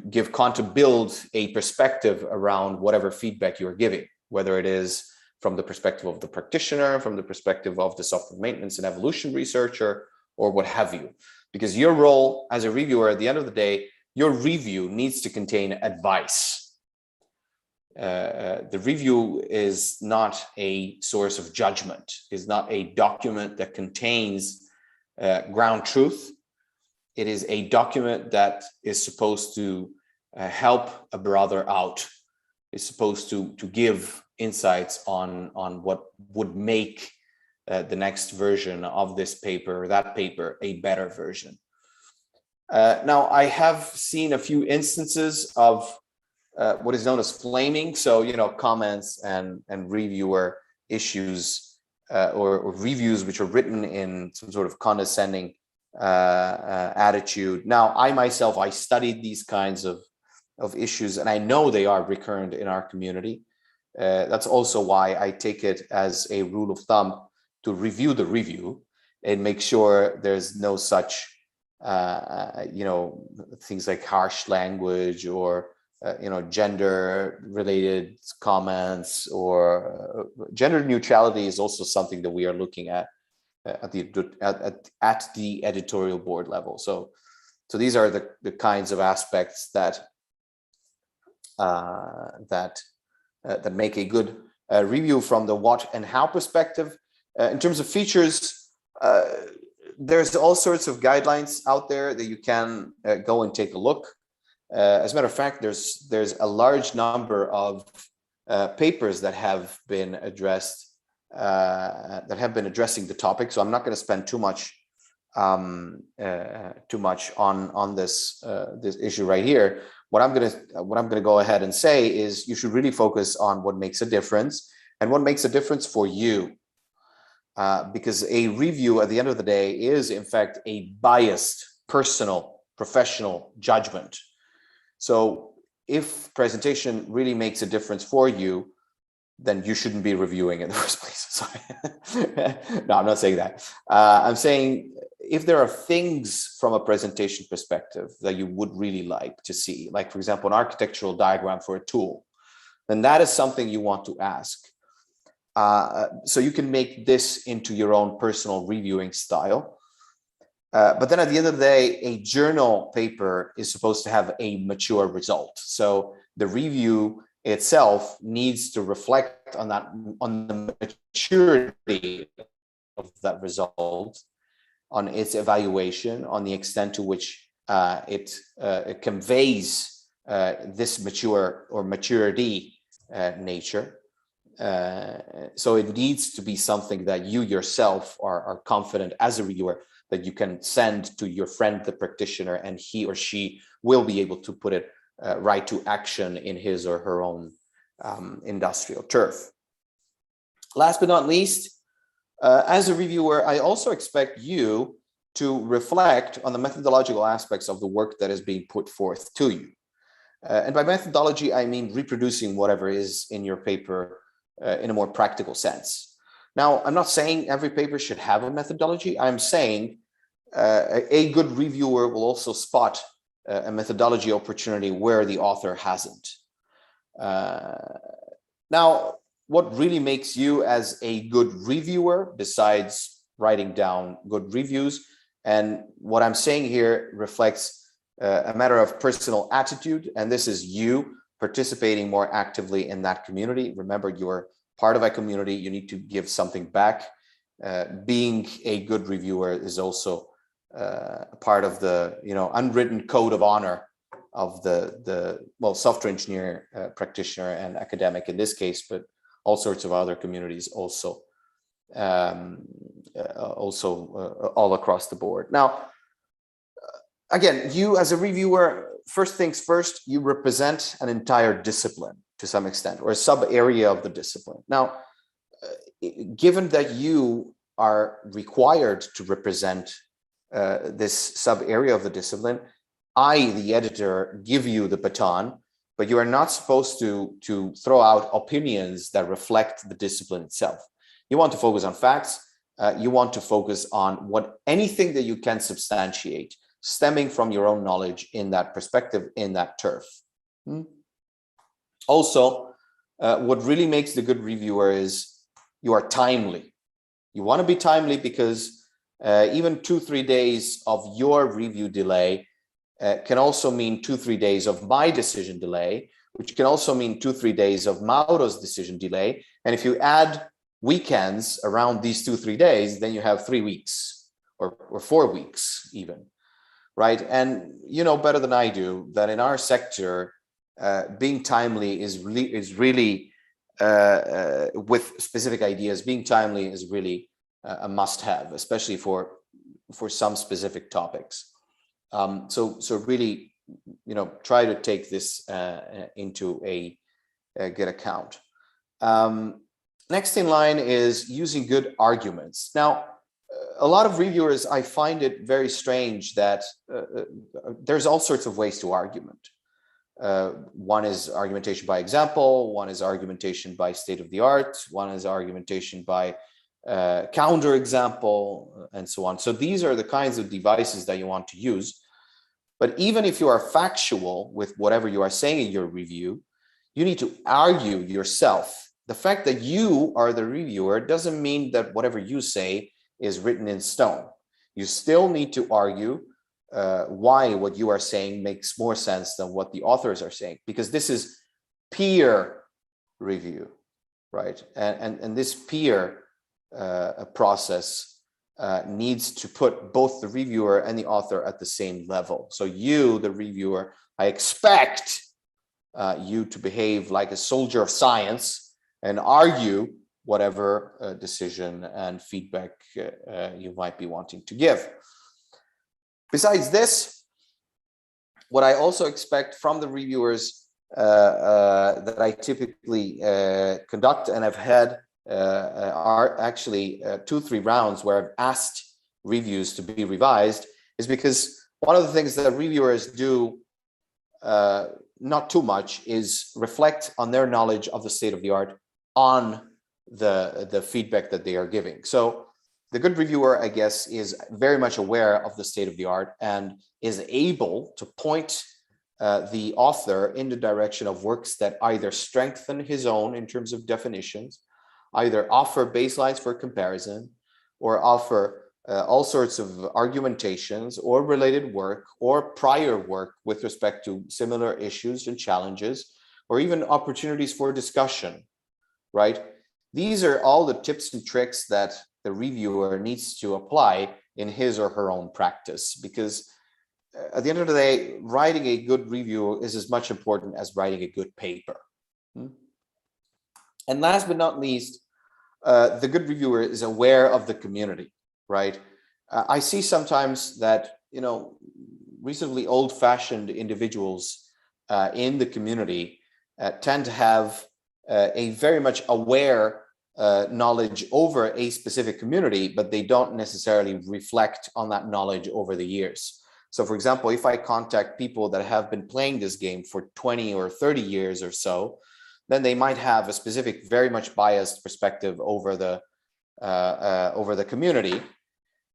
build a perspective around whatever feedback you're giving, whether it is from the perspective of the practitioner, from the perspective of the software maintenance and evolution researcher, or what have you. Because your role as a reviewer, at the end of the day, your review needs to contain advice. The review is not a source of judgment, is not a document that contains ground truth. It is a document that is supposed to help a brother out. It's supposed to give insights on what would make the next version of this paper or that paper a better version. Now, I have seen a few instances of what is known as flaming. So, comments and reviewer issues or reviews which are written in some sort of condescending attitude. Now, I studied these kinds of issues, and I know they are recurrent in our community. That's also why I take it as a rule of thumb to review the review and make sure there's no such, things like harsh language or, gender-related comments, or gender neutrality is also something that we are looking at the editorial board level. So these are the kinds of aspects that make a good review from the what and how perspective. In terms of features, there's all sorts of guidelines out there that you can go and take a look. As a matter of fact, there's a large number of papers that have been addressed, that have been addressing the topic. So I'm not going to spend too much on this issue right here. What I'm going to go ahead and say is you should really focus on what makes a difference and what makes a difference for you, because a review at the end of the day is in fact a biased, personal, professional judgment. So if presentation really makes a difference for you, then you shouldn't be reviewing in the first place. Sorry. No, I'm not saying that. I'm saying if there are things from a presentation perspective that you would really like to see, like, for example, an architectural diagram for a tool, then that is something you want to ask. So you can make this into your own personal reviewing style. But then at the end of the day, a journal paper is supposed to have a mature result. So the review itself needs to reflect on the maturity of that result, on its evaluation, on the extent to which it conveys this mature or maturity nature. So it needs to be something that you yourself are confident as a reviewer that you can send to your friend, the practitioner, and he or she will be able to put it right to action in his or her own industrial turf. Last but not least, as a reviewer, I also expect you to reflect on the methodological aspects of the work that is being put forth to you. And by methodology, I mean reproducing whatever is in your paper in a more practical sense. Now, I'm not saying every paper should have a methodology. I'm saying a good reviewer will also spot a methodology opportunity where the author hasn't. Now, what really makes you as a good reviewer, besides writing down good reviews, and what I'm saying here reflects a matter of personal attitude, and this is you participating more actively in that community. Remember, you're part of a community, you need to give something back. Being a good reviewer is also part of the unwritten code of honor of the software engineer, practitioner, and academic in this case, but all sorts of other communities also all across the board. Now, again, you as a reviewer, first things first, you represent an entire discipline to some extent, or a sub area of the discipline. Now, given that you are required to represent this sub area of the discipline, I, the editor, give you the baton, but you are not supposed to throw out opinions that reflect the discipline itself. You want to focus on facts. You want to focus on anything that you can substantiate, stemming from your own knowledge in that perspective, in that turf. Also, what really makes the good reviewer is you are timely. You want to be timely because even 2-3 days of your review delay can also mean 2-3 days of my decision delay, which can also mean 2-3 days of Mauro's decision delay. And if you add weekends around these 2-3 days, then you have 3 weeks or 4 weeks even, right? And you know better than I do that in our sector, being timely is really with specific ideas, being timely is really a must-have, especially for some specific topics. So really, try to take this into a good account. Next in line is using good arguments. Now, a lot of reviewers, I find it very strange that there's all sorts of ways to argument. One is argumentation by example, one is argumentation by state of the art, one is argumentation by counter example, and so on. So these are the kinds of devices that you want to use. But even if you are factual with whatever you are saying in your review, you need to argue yourself. The fact that you are the reviewer doesn't mean that whatever you say is written in stone. You still need to argue why what you are saying makes more sense than what the authors are saying, because this is peer review, right? And this peer process needs to put both the reviewer and the author at the same level. So you, the reviewer, I expect you to behave like a soldier of science and argue whatever decision and feedback you might be wanting to give. Besides this, what I also expect from the reviewers that I typically conduct, and I've had are actually 2-3 rounds where I've asked reviews to be revised, is because one of the things that reviewers do not too much is reflect on their knowledge of the state of the art on the feedback that they are giving. So the good reviewer, I guess, is very much aware of the state of the art and is able to point the author in the direction of works that either strengthen his own in terms of definitions, either offer baselines for comparison, or offer all sorts of argumentations or related work or prior work with respect to similar issues and challenges, or even opportunities for discussion, right? These are all the tips and tricks that the reviewer needs to apply in his or her own practice, because at the end of the day, writing a good review is as much important as writing a good paper. And last but not least, the good reviewer is aware of the community, right? I see sometimes that, reasonably old-fashioned individuals in the community tend to have a very much aware knowledge over a specific community, but they don't necessarily reflect on that knowledge over the years. So for example, if I contact people that have been playing this game for 20 or 30 years or so, then they might have a specific, very much biased perspective over the community.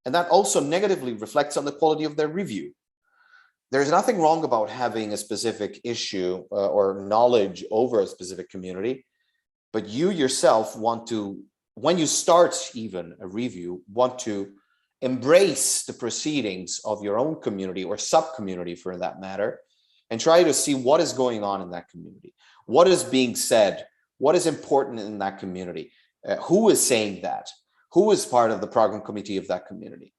And that also negatively reflects on the quality of their review. There's nothing wrong about having a specific issue or knowledge over a specific community, but you yourself want to, when you start even a review, want to embrace the proceedings of your own community or sub-community for that matter, and try to see what is going on in that community, what is being said, what is important in that community, who is saying that, who is part of the program committee of that community,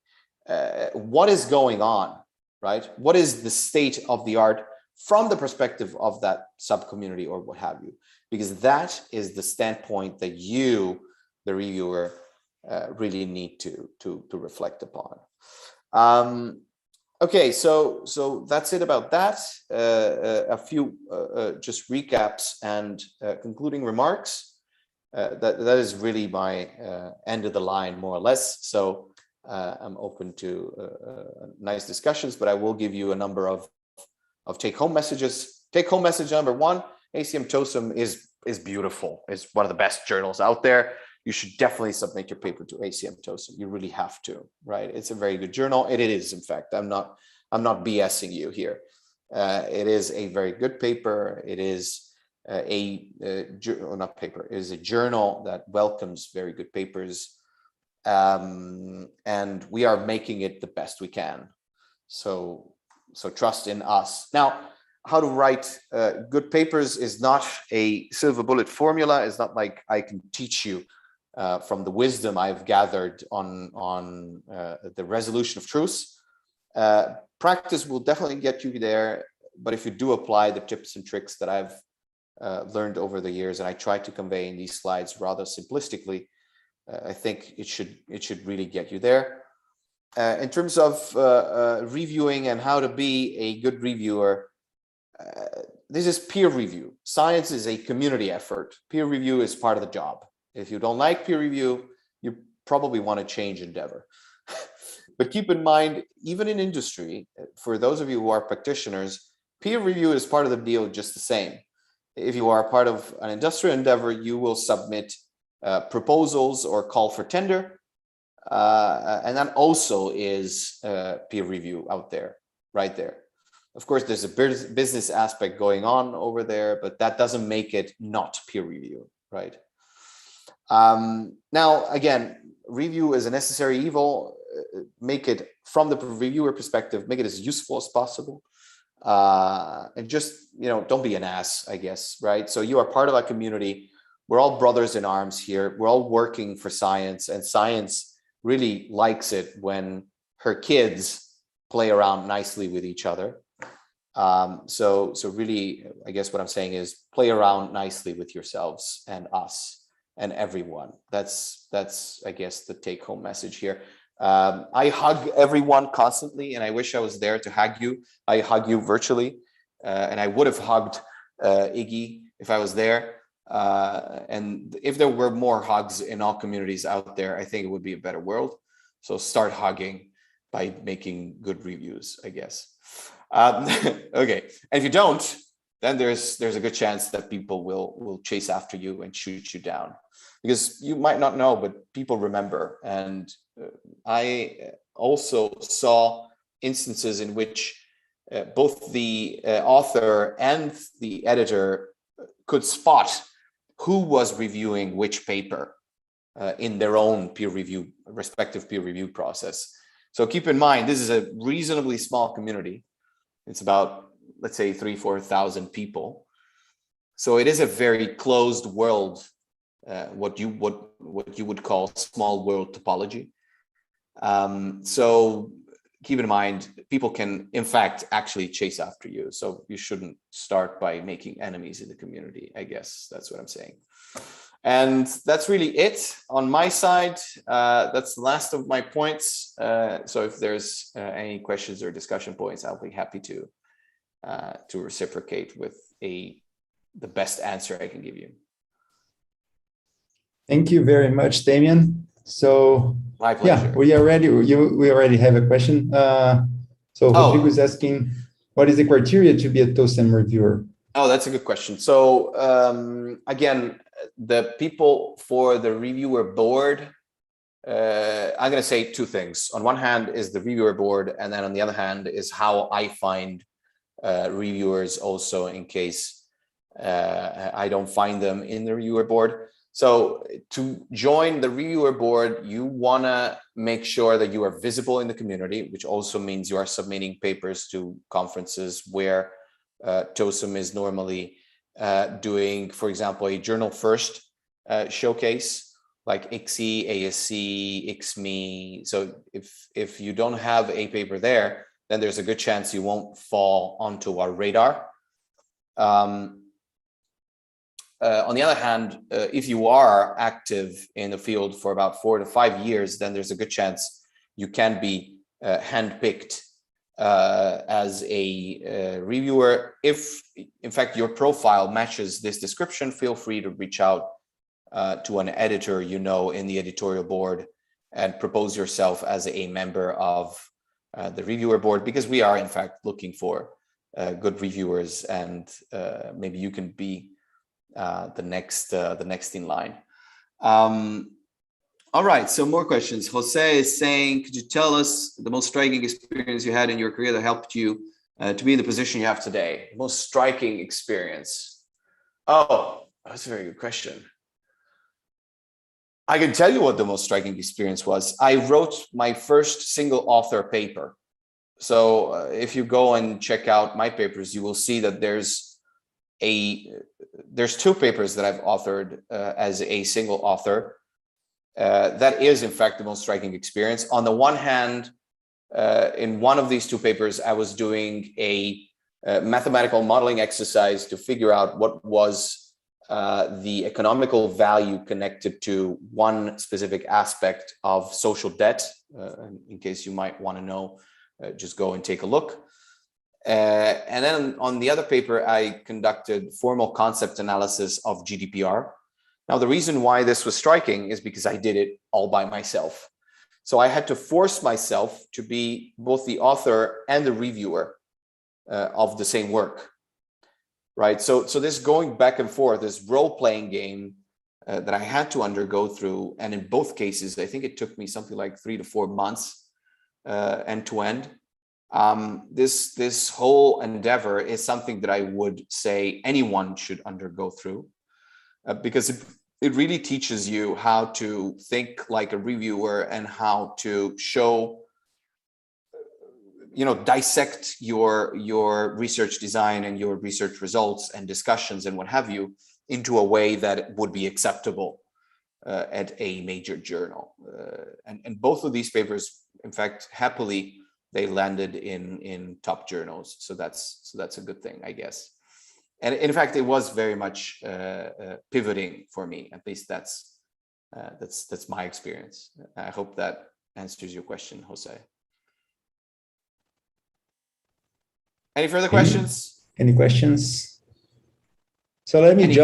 what is going on, right? What is the state of the art from the perspective of that sub-community or what have you, because that is the standpoint that you, the reviewer, really need to reflect upon. Okay, so that's it about that. A few just recaps and concluding remarks. That is really my end of the line, more or less. So I'm open to nice discussions, but I will give you a number of take-home messages. Take-home message number one: ACM TOSM is beautiful. It's one of the best journals out there. You should definitely submit your paper to ACM TOSM. You really have to, right? It's a very good journal. It is, in fact. I'm not BSing you here. It is a very good paper. It is not paper. It is a journal that welcomes very good papers, and we are making it the best we can. So trust in us. Now, how to write good papers is not a silver bullet formula. It's not like I can teach you from the wisdom I've gathered on the resolution of truths. Practice will definitely get you there, but if you do apply the tips and tricks that I've learned over the years, and I try to convey in these slides rather simplistically, I think it should really get you there. In terms of reviewing and how to be a good reviewer, this is peer review. Science is a community effort. Peer review is part of the job. If you don't like peer review, you probably want to change endeavor. But keep in mind, even in industry, for those of you who are practitioners, peer review is part of the deal just the same. If you are part of an industrial endeavor, you will submit proposals or call for tender. And that also is peer review out there, right there. Of course, there's a business aspect going on over there, but that doesn't make it not peer review, right? Now, again, review is a necessary evil. Make it, from the reviewer perspective, make it as useful as possible. And just, don't be an ass, I guess, right? So you are part of a community. We're all brothers in arms here. We're all working for science, and science really likes it when her kids play around nicely with each other. So really, I guess what I'm saying is play around nicely with yourselves and us and everyone. That's I guess the take-home message here. I hug everyone constantly, and I wish I was there to hug you. I hug you virtually, and I would have hugged Iggy if I was there. And if there were more hugs in all communities out there, I think it would be a better world. So start hugging by making good reviews, I guess. Okay, and if you don't, then there's a good chance that people will chase after you and shoot you down, because you might not know, but people remember. And I also saw instances in which both the author and the editor could spot who was reviewing which paper in their own respective peer review process. So keep in mind, this is a reasonably small community. It's about, let's say, 3,000-4,000 people. So it is a very closed world, what you would call small world topology. So keep in mind, people can, in fact, actually chase after you. So you shouldn't start by making enemies in the community, I guess. That's what I'm saying. And that's really it on my side. That's the last of my points. So if there's any questions or discussion points, I'll be happy to reciprocate with the best answer I can give you. Thank you very much, Damian. So my pleasure. Yeah, we already have a question. So Rodrigo is asking, what is the criteria to be a TOSM reviewer? Oh, that's a good question. So again, the people for the reviewer board I'm going to say two things. On one hand is the reviewer board, and then on the other hand is how I find reviewers also in case I don't find them in the reviewer board. So to join the reviewer board, you want to make sure that you are visible in the community, which also means you are submitting papers to conferences where TOSM is normally doing, for example, a journal first showcase like ICSE, ASC, ICSME. So if you don't have a paper there, then there's a good chance you won't fall onto our radar. On the other hand, if you are active in the field for about 4 to 5 years, then there's a good chance you can be handpicked as a reviewer. If, in fact, your profile matches this description, feel free to reach out to an editor you know in the editorial board and propose yourself as a member of the reviewer board, because we are, in fact, looking for good reviewers, and maybe you can be the next in line. All right, so more questions. Jose is saying, could you tell us the most striking experience you had in your career that helped you to be in the position you have today? Most striking experience. Oh, that's a very good question. I can tell you what the most striking experience was. I wrote my first single author paper. So if you go and check out my papers, you will see that there's 2 papers that I've authored as a single author. That is, in fact, the most striking experience. On the one hand, in one of these 2 papers, I was doing a mathematical modeling exercise to figure out what was the economical value connected to one specific aspect of social debt. In case you might want to know, just go and take a look. And then on the other paper, I conducted formal concept analysis of GDPR. Now, the reason why this was striking is because I did it all by myself. So I had to force myself to be both the author and the reviewer of the same work, right? So this going back and forth, this role-playing game that I had to undergo through, and in both cases, I think it took me something like 3 to 4 months end to end. This whole endeavor is something that I would say anyone should undergo through, because it really teaches you how to think like a reviewer and how to show, dissect your research design and your research results and discussions and what have you into a way that would be acceptable at a major journal. And both of these papers, in fact, happily, they landed in top journals. So that's a good thing, I guess. And in fact, it was very much pivoting for me. At least that's my experience. I hope that answers your question, Jose. Any further questions? Any questions? So let me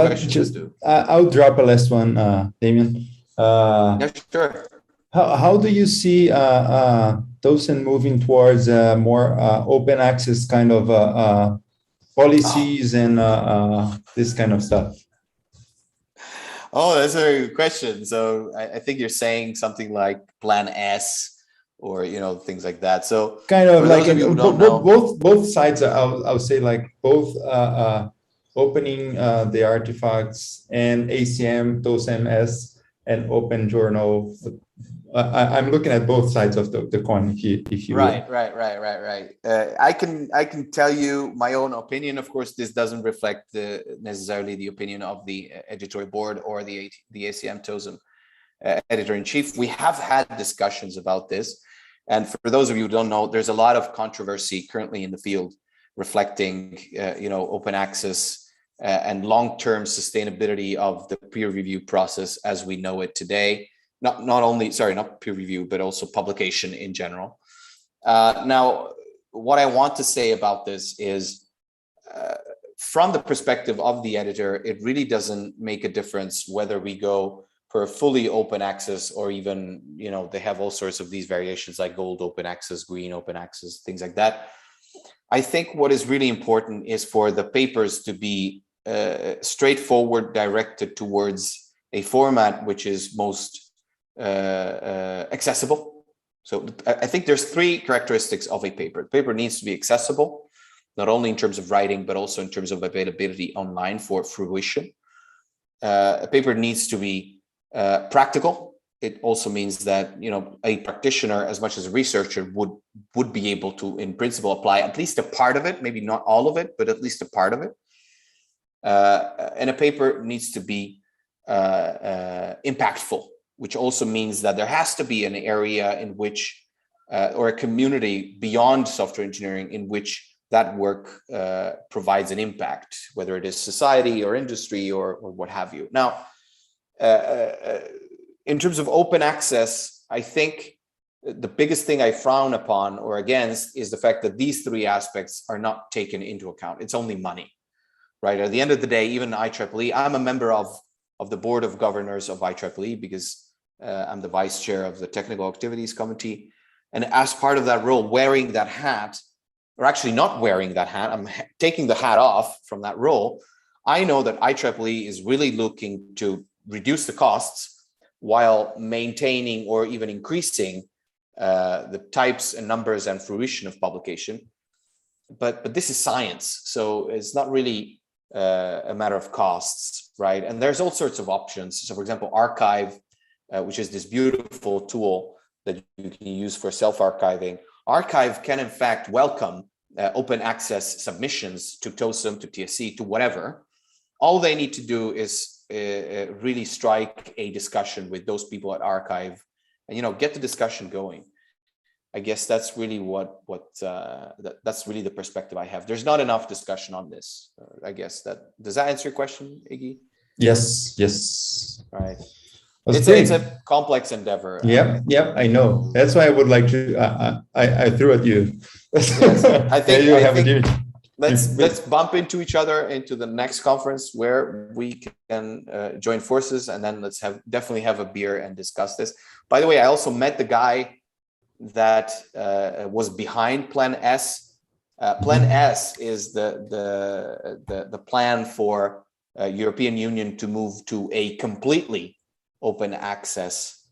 I'll drop a last one, Damian. Yeah, sure. How do you see TOSM moving towards more open access kind of policies and this kind of stuff? Oh, that's a very good question. So I think you're saying something like Plan S, or things like that. So kind of like both sides. I'll say like both opening the artifacts and ACM, TOSM-S, and open journal. I'm looking at both sides of the coin. If you right. I can tell you my own opinion. Of course, this doesn't reflect necessarily the opinion of the editorial board or the ACM TOSM editor-in-chief. We have had discussions about this, and for those of you who don't know, there's a lot of controversy currently in the field reflecting, open access and long-term sustainability of the peer review process as we know it today. Not peer review, but also publication in general. Now, what I want to say about this is, from the perspective of the editor, it really doesn't make a difference whether we go for fully open access or even, they have all sorts of these variations like gold open access, green open access, things like that. I think what is really important is for the papers to be straightforward, directed towards a format which is most accessible. So I think there's three characteristics of a paper. The paper needs to be accessible, not only in terms of writing, but also in terms of availability online for fruition. A paper needs to be practical. It also means that, you know, a practitioner, as much as a researcher, would be able to, in principle, apply at least a part of it, maybe not all of it, but at least a part of it. And a paper needs to be impactful, which also means that there has to be an area in which, or a community beyond software engineering in which that work provides an impact, whether it is society or industry or what have you. Now, in terms of open access, I think the biggest thing I frown upon or against is the fact that these three aspects are not taken into account. It's only money, right? At the end of the day, even IEEE, I'm a member of the board of governors of IEEE because I'm the vice chair of the technical activities committee. And as part of that role, wearing that hat, or actually not wearing that hat, I'm taking the hat off from that role. I know that IEEE is really looking to reduce the costs while maintaining or even increasing the types and numbers and fruition of publication. But this is science, so it's not really a matter of costs, right? And there's all sorts of options. So for example, Archive, which is this beautiful tool that you can use for self-archiving. Archive can in fact welcome open access submissions to TOSM, to TSC, to whatever. All they need to do is really strike a discussion with those people at Archive and, you know, get the discussion going. I guess that's really that's really the perspective I have. There's not enough discussion on this. I guess does that answer your question, Iggy? Yes. All right. It's a complex endeavor. Yep, I know. That's why I would like to. I threw at you. Yes, I think let's bump into each other into the next conference where we can join forces, and then let's definitely have a beer and discuss this. By the way, I also met the guy that was behind Plan S. Plan S is the plan for European Union to move to a completely open access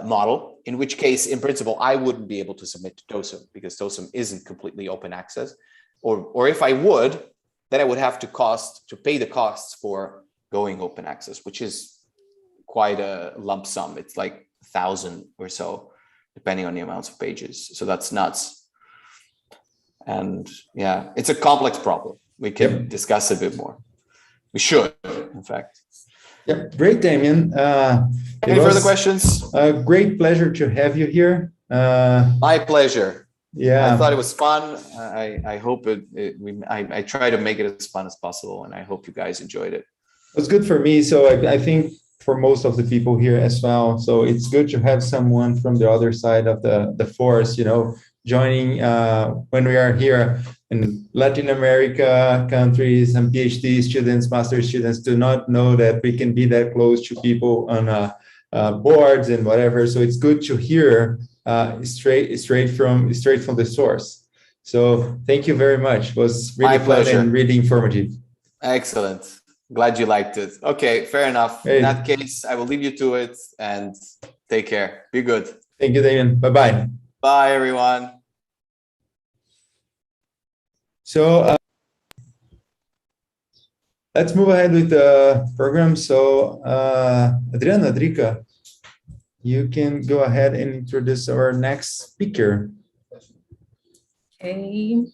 model, in which case, in principle, I wouldn't be able to submit to TOSM because TOSM isn't completely open access. Or if I would, then I would have to pay the costs for going open access, which is quite a lump sum. It's like 1,000 or so, depending on the amounts of pages. So that's nuts. And yeah, it's a complex problem. We can discuss a bit more. We should, in fact. Yep, great, Damian. Any further questions? A great pleasure to have you here. My pleasure. Yeah, I thought it was fun. I hope I try to make it as fun as possible, and I hope you guys enjoyed it. It was good for me. So I think for most of the people here as well. So it's good to have someone from the other side of the force, you know, joining when we are here in Latin America countries, and PhD students, master students do not know that we can be that close to people on boards and whatever. So it's good to hear straight from the source. So thank you very much. It was really fun and really informative. Excellent. Glad you liked it. Okay, fair enough. Hey. In that case, I will leave you to it and take care. Be good. Thank you, Damian. Bye-bye. Bye, everyone. So let's move ahead with the program. So Adrica, you can go ahead and introduce our next speaker. Okay.